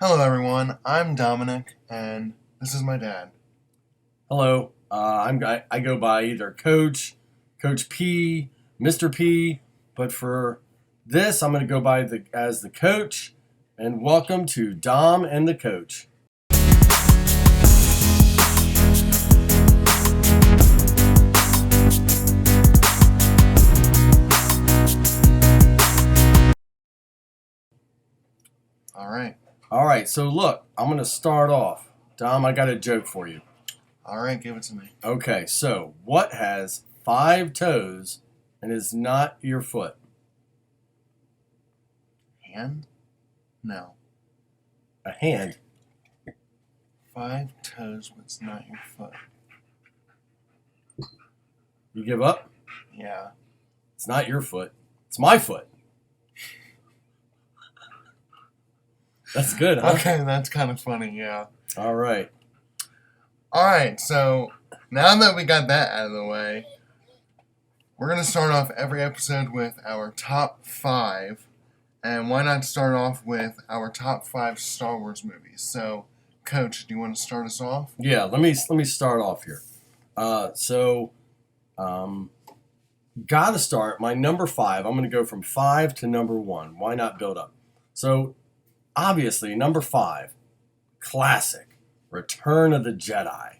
Hello, everyone. I'm Dominic, and this is my dad. Hello, I go by either Coach P, Mr. P, but for this I'm going to go by as the Coach. And welcome to Dom and the Coach. All right. All right, so look, I'm going to start off. Dom, I got a joke for you. All right, give it to me. Okay, so what has 5 toes and is not your foot? Hand? No. A hand. 5 toes, but it's not your foot. You give up? Yeah. It's not your foot. It's my foot. That's good, huh? Okay, that's kind of funny, yeah. All right. All right, so now that we got that out of the way, we're going to start off every episode with our top 5. And why not start off with our top 5 Star Wars movies? So, Coach, do you want to start us off? Yeah, let me start off here. Gotta start my number 5. I'm going to go from 5 to number 1. Why not build up? So, obviously, number 5, classic, Return of the Jedi.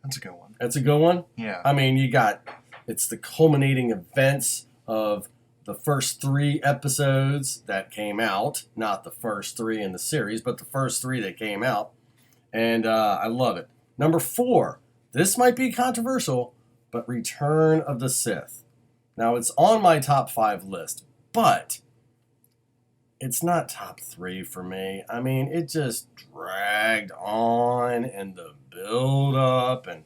That's a good one. That's a good one. Yeah. I mean, it's the culminating events of the first 3 episodes that came out, not the first 3 in the series, but the first 3 that came out, and I love it. Number 4, this might be controversial, but Return of the Sith. Now, it's on my top 5 list, but it's not top 3 for me. I mean, it just dragged on, and the build up, and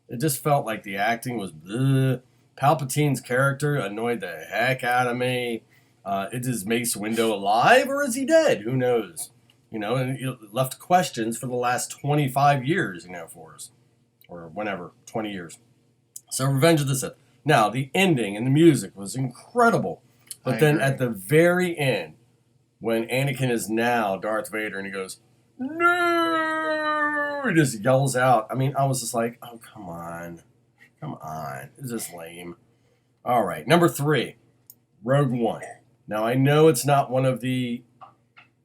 it just felt like the acting was bleh. Palpatine's character annoyed the heck out of me. Is Mace Windu alive or is he dead? Who knows? And it left questions for the last 25 years, for us. Or whenever, 20 years. So Revenge of the Sith. Now, the ending and the music was incredible. But then at the very end, when Anakin is now Darth Vader and he goes, "No!" He just yells out. I mean, I was just like, oh, come on. Come on. It's just lame. All right. Number 3, Rogue One. Now, I know it's not one of the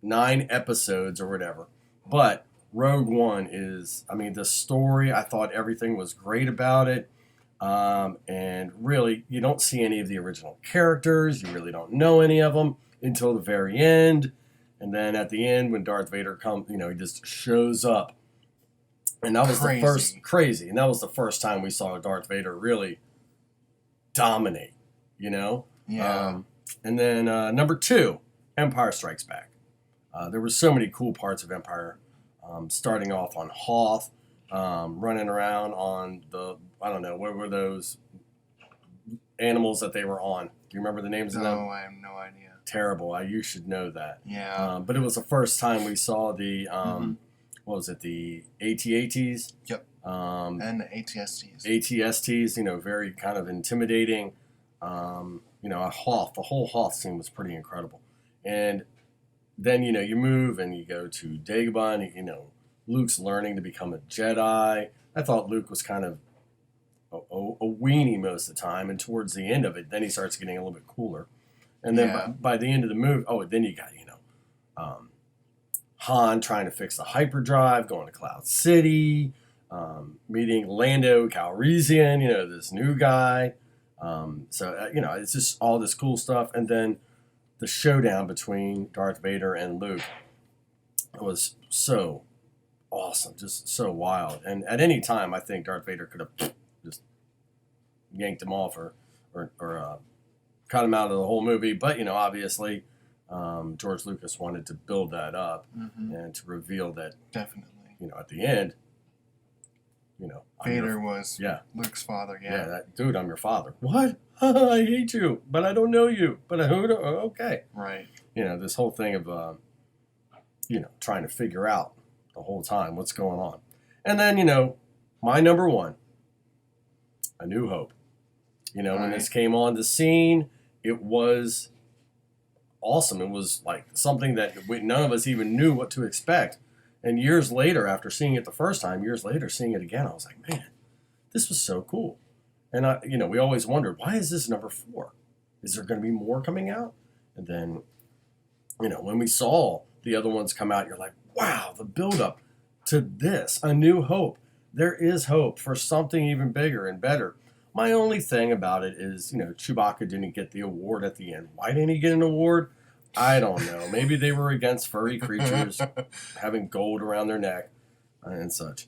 9 episodes or whatever, but Rogue One is, the story, I thought everything was great about it. And really, you don't see any of the original characters. You really don't know any of them until the very end. And then at the end, when Darth Vader comes, he just shows up. And that was the first crazy. And that was the first time we saw Darth Vader really dominate, Yeah. And then number 2, Empire Strikes Back. There were so many cool parts of Empire, starting off on Hoth, running around on I don't know, what were those animals that they were on? Do you remember the names of them? No, I have no idea. Terrible. You should know that. Yeah. But it was the first time we saw the, what was it, the AT-ATs? Yep. And the ATSTs. ATSTs, very kind of intimidating. A Hoth. The whole Hoth scene was pretty incredible. And then, you move and you go to Dagobah, and, Luke's learning to become a Jedi. I thought Luke was kind of a weenie most of the time, and towards the end of it, then he starts getting a little bit cooler. And then by the end of the movie, then you got, Han trying to fix the hyperdrive, going to Cloud City, meeting Lando Calrissian, this new guy. It's just all this cool stuff. And then the showdown between Darth Vader and Luke was so awesome, just so wild. And at any time, I think Darth Vader could have just yanked him off or cut him out of the whole movie. But, obviously, George Lucas wanted to build that up and to reveal that, definitely, at the end, Vader was Luke's father. Yeah, dude, I'm your father. What? I hate you, but I don't know you. But okay. Right. This whole thing of, trying to figure out the whole time what's going on. And then, my number 1, A New Hope. When this came on the scene, it was awesome. It was like something that none of us even knew what to expect. And years later, after seeing it the first time, years later seeing it again, I was like, man, this was so cool. And we always wondered, why is this number 4? Is there going to be more coming out? And then, when we saw the other ones come out, you're like, wow, the buildup to this, A New Hope. There is hope for something even bigger and better. My only thing about it is, Chewbacca didn't get the award at the end. Why didn't he get an award? I don't know. Maybe they were against furry creatures having gold around their neck and such.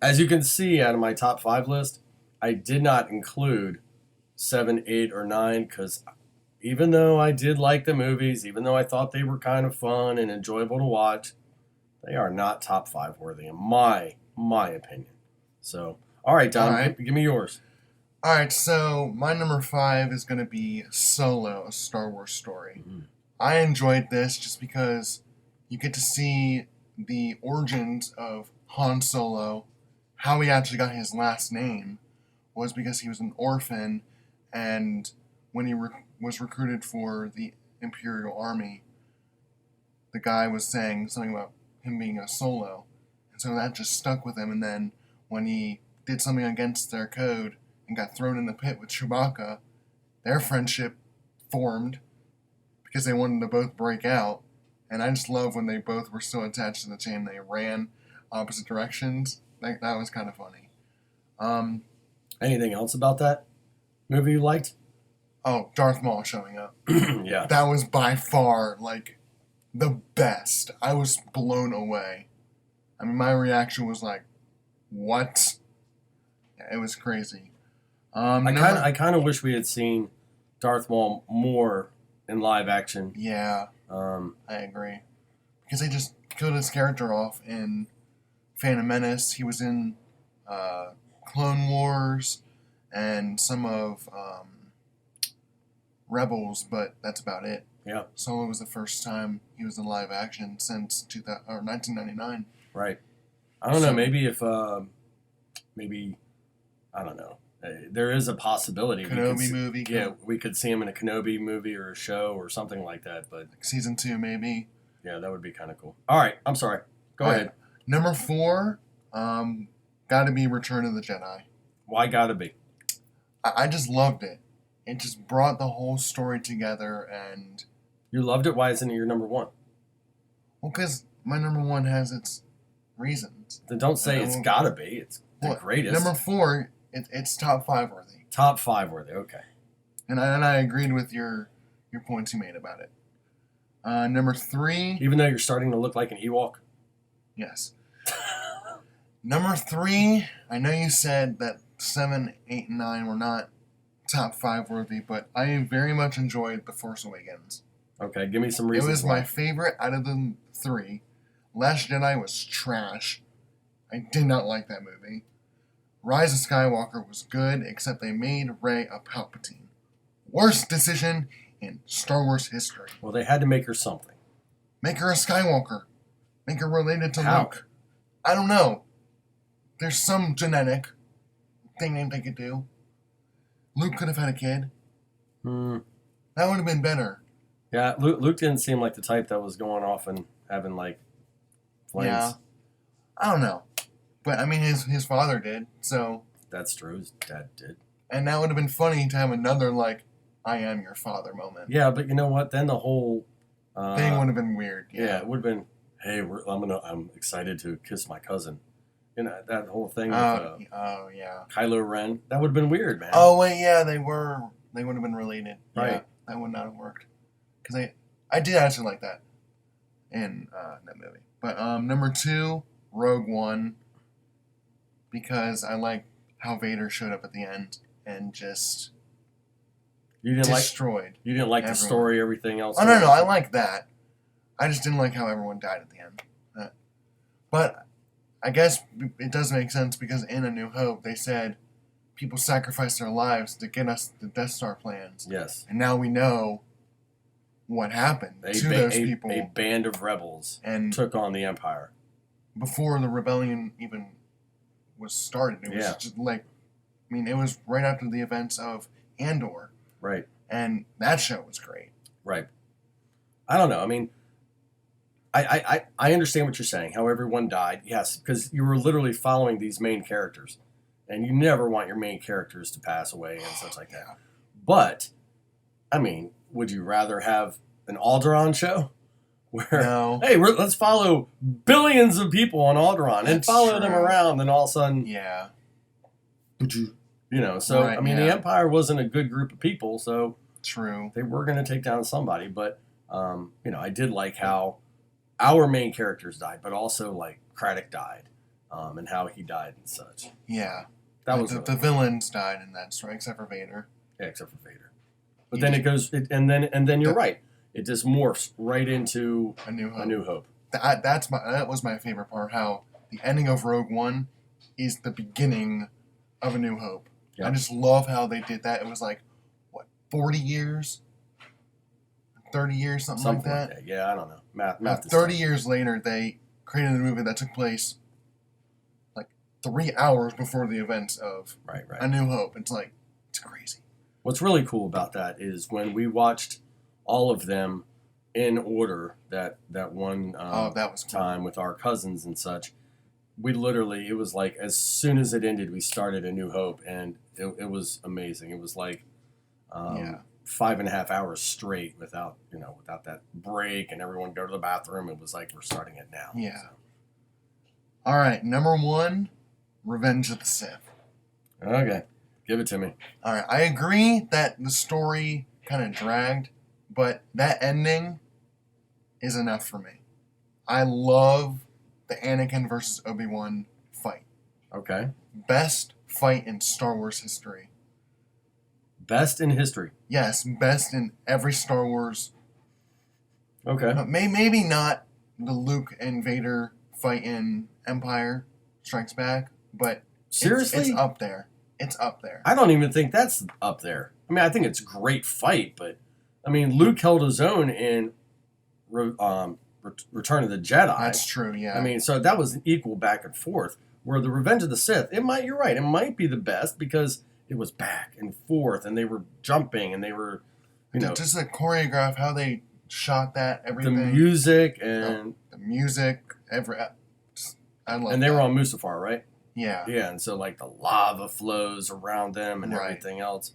As you can see out of my top 5 list, I did not include 7, 8, or 9 because even though I did like the movies, even though I thought they were kind of fun and enjoyable to watch, they are not top 5 worthy in my opinion. So, all right, Don, All right. give me yours. All right, so my number 5 is going to be Solo, a Star Wars story. Mhm. I enjoyed this just because you get to see the origins of Han Solo. How he actually got his last name was because he was an orphan, and when he was recruited for the Imperial Army, the guy was saying something about him being a Solo. And so that just stuck with him, and then when he did something against their code and got thrown in the pit with Chewbacca, their friendship formed because they wanted to both break out. And I just love when they both were still attached to the chain. They ran opposite directions. That was kind of funny. Anything else about that movie you liked? Oh, Darth Maul showing up. Yeah. That was by far, the best. I was blown away. I mean, my reaction was like, what? Yeah, it was crazy. I kind of wish we had seen Darth Maul more in live action. Yeah, I agree. Because they just killed his character off in Phantom Menace. He was in Clone Wars and some of Rebels, but that's about it. Yeah. Solo was the first time he was in live action since 1999. Right. I don't know. So- Maybe if I don't know. There is a possibility. Kenobi movie. Yeah, we could see him in a Kenobi movie or a show or something like that. But Season 2, maybe. yeah, that would be kind of cool. All right. I'm sorry. Go All ahead. right. Number 4, gotta be Return of the Jedi. Why gotta be? I just loved it. It just brought the whole story together, and You loved it. Why isn't it your number 1? well, because my number 1 has its reasons. Then don't say it's gotta be. It's the Well, greatest. Number 4, it's top 5 worthy, Top 5 worthy. Okay. and I agreed with your points you made about it. Number 3, Even though you're starting to look like an Ewok. yes. Number 3, I know you said that 7, 8, and 9 were not top 5 worthy, but I very much enjoyed The Force Awakens. Okay. Give me some It reasons. was why. my favorite out of the 3. Last Jedi was trash. I did not like that movie. Rise of Skywalker was good, except they made Rey a Palpatine. Worst decision in Star Wars history. Well, they had to make her something. Make her a Skywalker. Make her related to How? Luke. I don't know. There's some genetic thing that they could do. Luke could have had a kid. Hmm. That would have been better. Yeah, Luke didn't seem like the type that was going off and having flames. Yeah. I don't know. But, I mean, his father did, so... That's true. His dad did. And that would have been funny to have another, I am your father moment. Yeah, but you know what? Then the whole Thing would have been weird. yeah, it would have been. Hey, I'm excited to kiss my cousin. That whole thing with Oh, yeah. Kylo Ren. That would have been weird, man. Oh, wait, yeah, they would have been related. Yeah, Right. that would not have worked. Because I did actually like that in that movie. But number 2, Rogue One. Because I like how Vader showed up at the end and just you didn't destroyed. the everyone. story, everything else. Oh, no, I like that. I just didn't like how everyone died at the end. But I guess it does make sense because in A New Hope, they said people sacrificed their lives to get us the Death Star plans. Yes. And now we know what happened to those people. A band of rebels And took on the Empire. before the rebellion even was started, it was Yeah. just it was right after the events of Andor. Right. And that show was great. Right. I don't know. I mean, I understand what you're saying. How everyone died, yes, because you were literally following these main characters, and you never want your main characters to pass away and such like that. But I mean, would you rather have an Alderaan show where No. hey, let's follow billions of people on Alderaan and That's follow them true. around, and all of a sudden, Yeah. you know? So Right, I mean, yeah. the Empire wasn't a good group of people, so True. they were going to take down somebody. But you know, I did like how our main characters died, but also like Craddock died, and how he died and such. Yeah. That was the, really the cool. villains died in that story, except for Vader. Yeah, except for Vader. But He then just- it goes, and then you're right. It just morphs right into A New Hope. A New Hope. That was my favorite part. How the ending of Rogue One is the beginning of A New Hope. Yeah. I just love how they did that. It was like what 40 years, 30 years, something like that. Yeah, I don't know. Math is 30 tough. years later, they created a movie that took place like 3 hours before the events of Right. A New Hope. It's like it's crazy. What's really cool about that is when we watched all of them in order that one That was cool. time with our cousins and such. We literally, it was like as soon as it ended, we started A New Hope, and it was amazing. It was like Yeah. 5.5 hours straight without that break and everyone go to the bathroom. It was like we're starting it now. Yeah. So. All right, number 1, Revenge of the Sith. Okay, give it to me. All right, I agree that the story kind of dragged, but that ending is enough for me. I love the Anakin versus Obi-Wan fight. Okay, Best fight in Star Wars history. best in history. Yes, best in every Star Wars. Okay, But maybe not the Luke and Vader fight in Empire Strikes Back, but seriously, it's up there. It's up there. I don't even think that's up there. I mean, I think it's a great fight, but I mean, Luke held his own in Return of the Jedi. That's true, yeah. I mean, so that was an equal back and forth. Where the Revenge of the Sith, you're right, it might be the best because it was back and forth, and they were jumping, and they were, just the choreograph, how they shot that, the everything. music, and The music, I love and they that. were on Mustafar, right? Yeah. Yeah, and so like the lava flows around them and Right. everything else.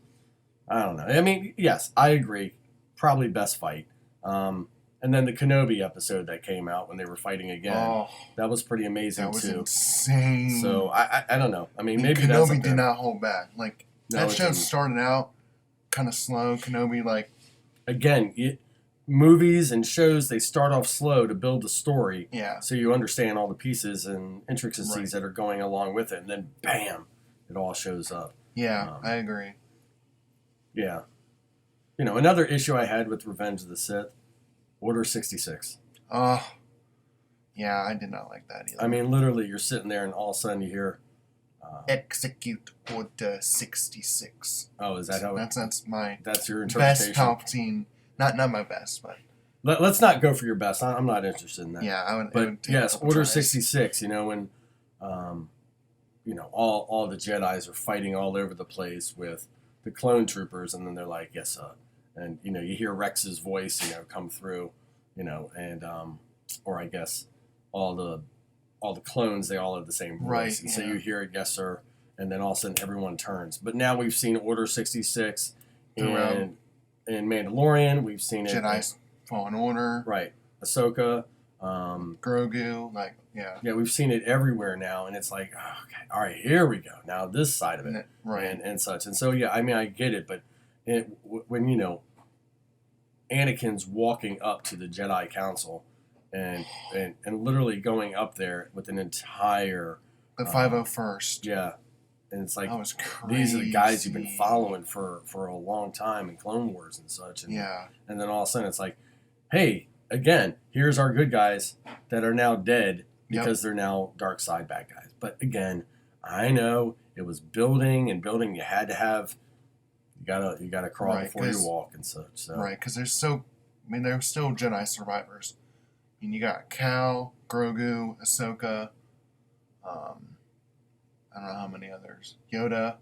I don't know. I mean, yes, I agree. Probably best fight. And then the Kenobi episode that came out when they were fighting again, Oh, that was pretty amazing that was too. insane. So I don't know. I mean, And maybe that's Kenobi up there. did not hold back. Like No, that it show didn't. started out kind of slow. Kenobi, like, Again, movies and shows, they start off slow to build the story, yeah, so you understand all the pieces and intricacies Right. that are going along with it, and then bam, it all shows up. yeah, I agree. Yeah. Another issue I had with Revenge of the Sith, Order 66. Oh, yeah, I did not like that either. I mean, literally, you're sitting there and all of a sudden you hear, Execute Order 66. oh, is that how That's my that's your interpretation? best Palpatine. Not my best, but Let's not go for your best. I'm not interested in that. yeah, I would. it But would take a yes, couple Order tries. 66, when, all the Jedis are fighting all over the place with the clone troopers, and then they're like, yes, sir. And, you hear Rex's voice, come through, and, or I guess all the clones, they all have the same voice. Right, And so yeah. you hear it, yes, sir. And then all of a sudden everyone turns. But now we've seen Order 66 Throughout. in Mandalorian. We've seen it. Jedi's Fallen Order, Right. Ahsoka. Grogu, like, yeah. Yeah, we've seen it everywhere now, and it's like, oh, okay, all right, here we go. Now this side of it, Right. and such. And so, yeah, I mean, I get it, but when Anakin's walking up to the Jedi Council, and literally going up there with an entire, The 501st. yeah, and it's like That was crazy. these are the guys you've been following for a long time in Clone Wars and such, and Yeah. and then all of a sudden it's like, hey, again, here's our good guys that are now dead because they're now dark side bad guys. But again, I know it was building and building. You had to have, you gotta crawl Right, before you 'cause- walk and such. So Right, because they're still Jedi survivors. I mean, you got Cal, Grogu, Ahsoka, I don't know how many others. Yoda,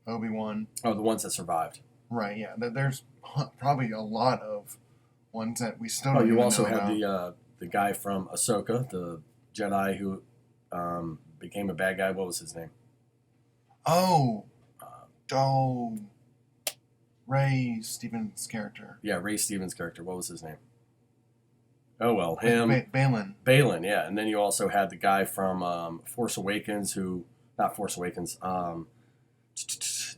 Obi-Wan. oh, the ones that survived. Right, yeah. There's probably a lot of ones that we still Oh, don't you even also know had about. the guy from Ahsoka, the Jedi who became a bad guy. What was his name? Oh, Uh, Ray Stevens' character. yeah, Ray Stevens' character. What was his name? Oh well, him. Balin. Balin, yeah. And then you also had the guy from Force Awakens not Force Awakens,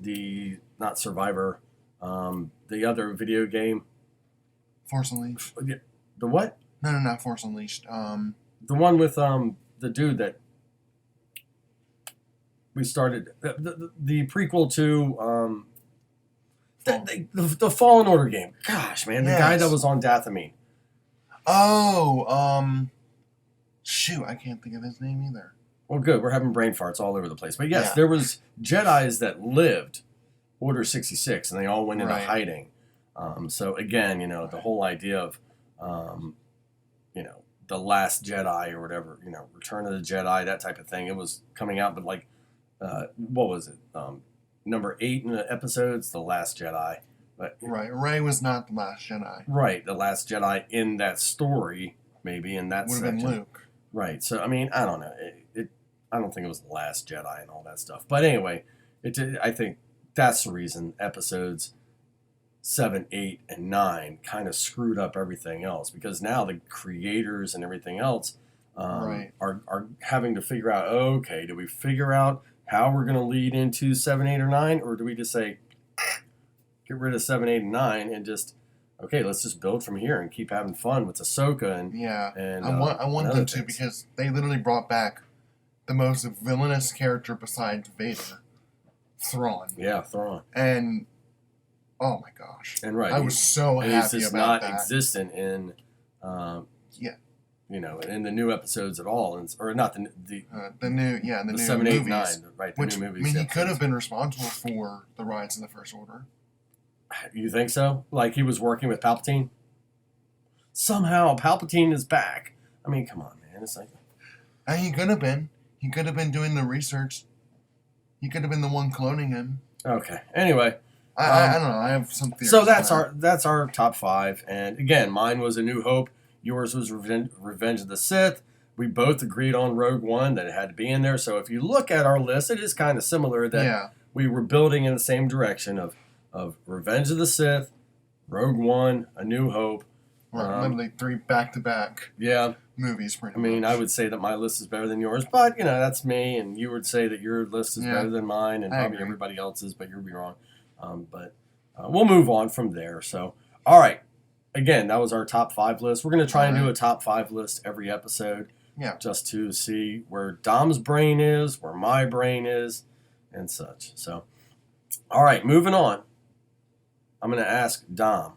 the, not Survivor, the other video game. Force Unleashed. The what? No, not Force Unleashed. The one with the dude that we started, the prequel to the Fallen Order game. Gosh, man, the guy that was on Dathomir. Oh, shoot, I can't think of his name either. Well, good. We're having brain farts all over the place. But yes, Yeah. there was Jedis that lived Order 66, and they all went into Right. hiding. So again, the whole idea of, the Last Jedi or whatever, Return of the Jedi, that type of thing. It was coming out, but like, what was it? Number 8 in the episodes, The Last Jedi. But Right, Ray was not the Last Jedi. right, The Last Jedi in that story, maybe in that Would have section. been Luke. Right. So I mean, I don't know. I don't think it was the Last Jedi and all that stuff. But anyway, I think that's the reason episodes 7, 8, and 9 kind of screwed up everything else, because now the creators and everything else Right. are having to figure out. Okay, do we figure out how we're going to lead into 7, 8, or 9, or do we just say get rid of 7, 8, and 9 and just okay, let's just build from here and keep having fun with Ahsoka and Yeah, and I want and them other to, things. because they literally brought back the most villainous character besides Vader, Thrawn, Yeah, Thrawn. and oh my gosh, And right, I was so and he's happy just about not that. existent in, Yeah. in the new episodes at all, or not the The new 7, 8, movies, 9, right? The which new I movies. mean, he episodes. could have been responsible for the riots in the First Order. You think so? Like he was working with Palpatine? Somehow Palpatine is back. I mean, come on, man. It's like, And he could have been. He could have been doing the research. He could have been the one cloning him. okay. Anyway, I don't know. I have some theories. so that's on that. that's our top 5. And again, mine was A New Hope. Yours was Revenge of the Sith. We both agreed on Rogue One that it had to be in there. So if you look at our list, it is kind of similar that Yeah, we were building in the same direction of Revenge of the Sith, Rogue One, A New Hope. right. Literally 3 back-to-back Yeah, movies, pretty I mean, much. I would say that my list is better than yours, but that's me, and you would say that your list is Yeah, better than mine, and I probably agree. everybody else's, but you'll be wrong. But we'll move on from there. So, all right. Again, that was our top 5 list. We're going to try and do a top 5 list every episode. Yeah. Just to see where Dom's brain is, where my brain is, and such. So, all right, moving on. I'm going to ask Dom,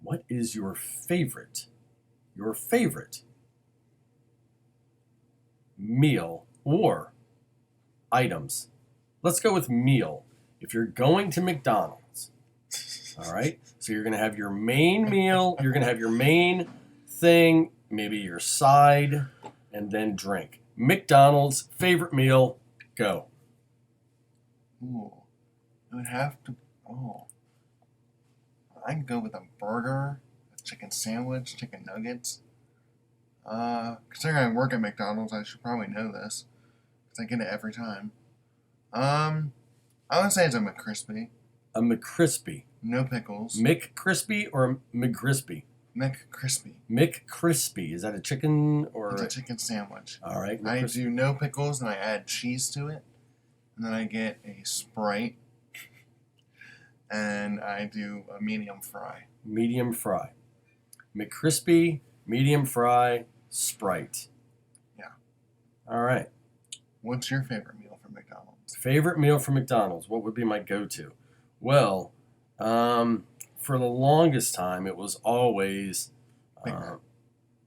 what is your favorite meal or items? Let's go with meal. If you're going to McDonald's, all right, so you're going to have your main meal, you're going to have your main thing, maybe your side, and then drink. McDonald's favorite meal, go. Ooh. It would have to... Oh. I can go with a burger, a chicken sandwich, chicken nuggets. Considering I work at McDonald's, I should probably know this, because I get it every time. I would say it's a McCrispy. A McCrispy. No pickles. McCrispy or McGrispy? McCrispy. McCrispy. Is that a chicken or It's a chicken sandwich. all right? I McCrispy. do no pickles, and I add cheese to it. And then I get a Sprite. And I do a medium fry. Medium fry. McCrispy, medium fry, Sprite. Yeah. All right. What's your favorite meal from McDonald's? Favorite meal from McDonald's. What would be my go-to? Well, for the longest time, it was always Big Mac.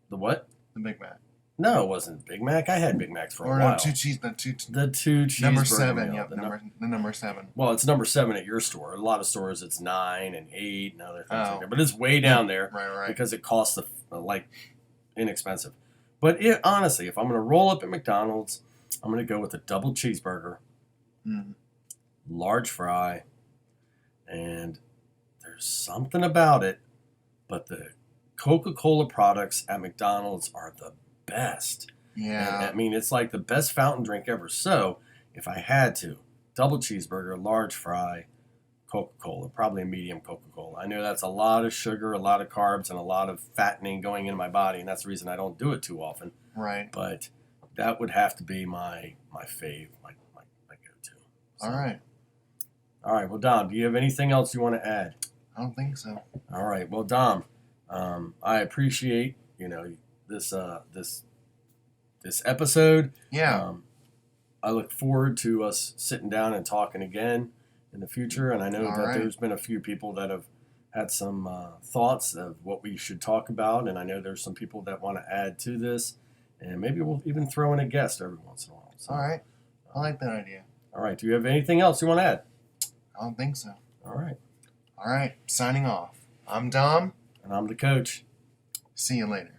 the what? The Big Mac. No, it wasn't Big Mac. I had Big Macs for a Or while. no, the two cheeseburger number 7. meal. Yep, the number 7. Well, it's number 7 at your store. A lot of stores, it's 9 and 8 and other things Oh. like that. But it's way down there Right. because it costs inexpensive. But honestly, if I'm going to roll up at McDonald's, I'm going to go with a double cheeseburger, Mm. large fry, and there's something about it, but the Coca-Cola products at McDonald's are the best. Yeah. I mean, it's like the best fountain drink ever. So, if I had to, double cheeseburger, large fry, Coca-Cola, probably a medium Coca-Cola. I know that's a lot of sugar, a lot of carbs, and a lot of fattening going into my body, and that's the reason I don't do it too often. Right. But that would have to be my fave, my go-to. So, All right. Well, Dom, do you have anything else you want to add? I don't think so. All right. Well, Dom, I appreciate this episode. Yeah. I look forward to us sitting down and talking again in the future. And I know that there's been a few people that have had some thoughts of what we should talk about. And I know there's some people that want to add to this. And maybe we'll even throw in a guest every once in a while. So, All right. I like that idea. All right. Do you have anything else you want to add? I don't think so. All right. All right. Signing off. I'm Dom. And I'm the coach. See you later.